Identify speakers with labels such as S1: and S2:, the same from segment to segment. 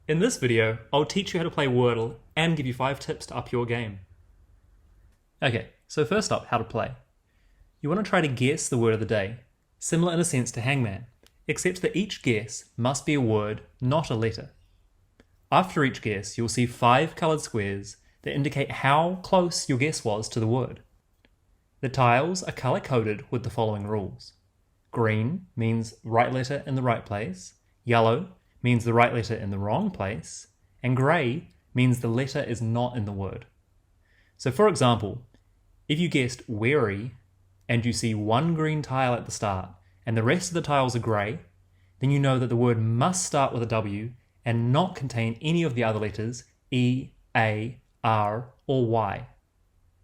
S1: In this video, I'll teach you how to play Wordle and give you 5 tips to up your game. Okay, so first up, how to play. You want to try to guess the word of the day, similar in a sense to Hangman, except that each guess must be a word, not a letter. After each guess, you'll see 5 coloured squares that indicate how close your guess was to the word. The tiles are colour-coded with the following rules. Green means right letter in the right place, yellow means the right letter in the wrong place, and grey means the letter is not in the word. So for example, if you guessed wary and you see one green tile at the start and the rest of the tiles are grey, then you know that the word must start with a W and not contain any of the other letters E, A, R, or Y.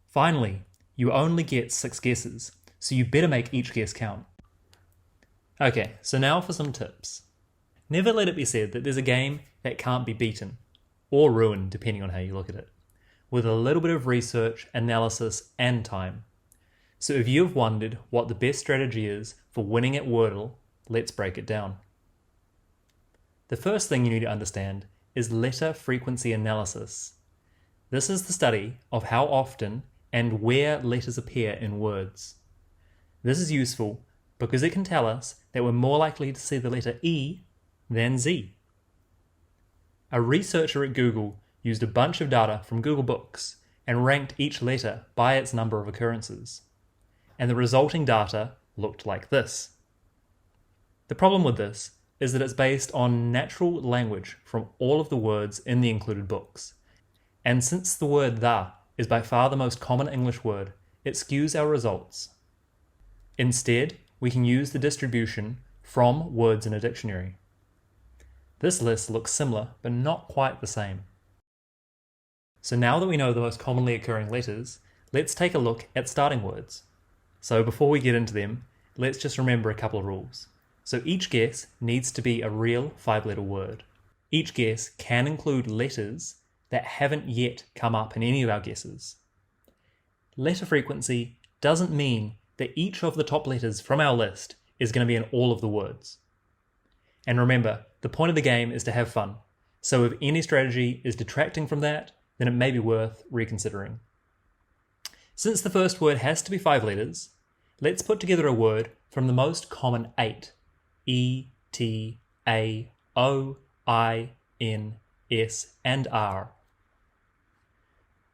S1: Finally, you only get 6 guesses, so you better make each guess count. Okay, so now for some tips. Never let it be said that there's a game that can't be beaten, or ruined depending on how you look at it, with a little bit of research, analysis, and time. So if you've wondered what the best strategy is for winning at Wordle, let's break it down. The first thing you need to understand is letter frequency analysis. This is the study of how often and where letters appear in words. This is useful because it can tell us that we're more likely to see the letter E than Z. A researcher at Google used a bunch of data from Google Books and ranked each letter by its number of occurrences. And the resulting data looked like this. The problem with this is that it's based on natural language from all of the words in the included books. And since the word "the" is by far the most common English word, it skews our results. Instead, we can use the distribution from words in a dictionary. This list looks similar, but not quite the same. So now that we know the most commonly occurring letters, let's take a look at starting words. So before we get into them, let's just remember a couple of rules. So each guess needs to be a real 5-letter word. Each guess can include letters that haven't yet come up in any of our guesses. Letter frequency doesn't mean that each of the top letters from our list is going to be in all of the words. And remember, the point of the game is to have fun. So if any strategy is detracting from that, then it may be worth reconsidering. Since the first word has to be 5 letters, let's put together a word from the most common 8. E, T, A, O, I, N, S, and R.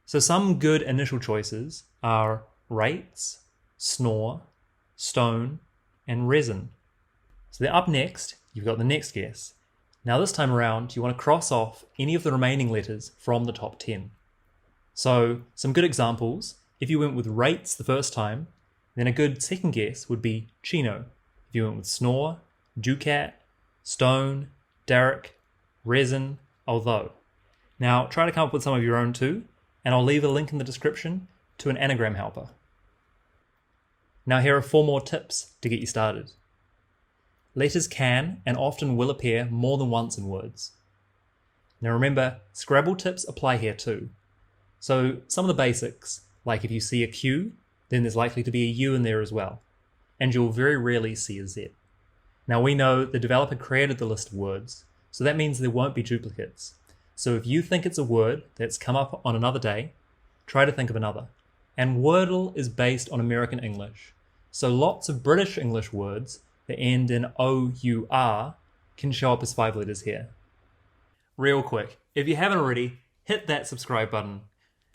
S1: So some good initial choices are rates, snore, stone, and resin. So they're up next, you've got the next guess. Now this time around, you want to cross off any of the remaining letters from the top 10. So some good examples, if you went with rates the first time, then a good second guess would be chino. If you went with snore, ducat, stone, derrick, resin, although. Now try to come up with some of your own too, and I'll leave a link in the description to an anagram helper. Now here are 4 more tips to get you started. Letters can and often will appear more than once in words. Now remember, Scrabble tips apply here too. So some of the basics, like if you see a Q, then there's likely to be a U in there as well. And you'll very rarely see a Z. Now we know the developer created the list of words, so that means there won't be duplicates. So if you think it's a word that's come up on another day, try to think of another. And Wordle is based on American English, so lots of British English words that end in O-U-R can show up as 5 letters here. Real quick, if you haven't already, hit that subscribe button.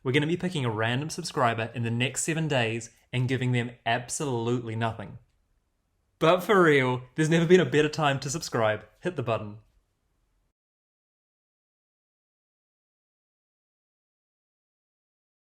S1: We're going to be picking a random subscriber in the next 7 days and giving them absolutely nothing. But for real, there's never been a better time to subscribe. Hit the button.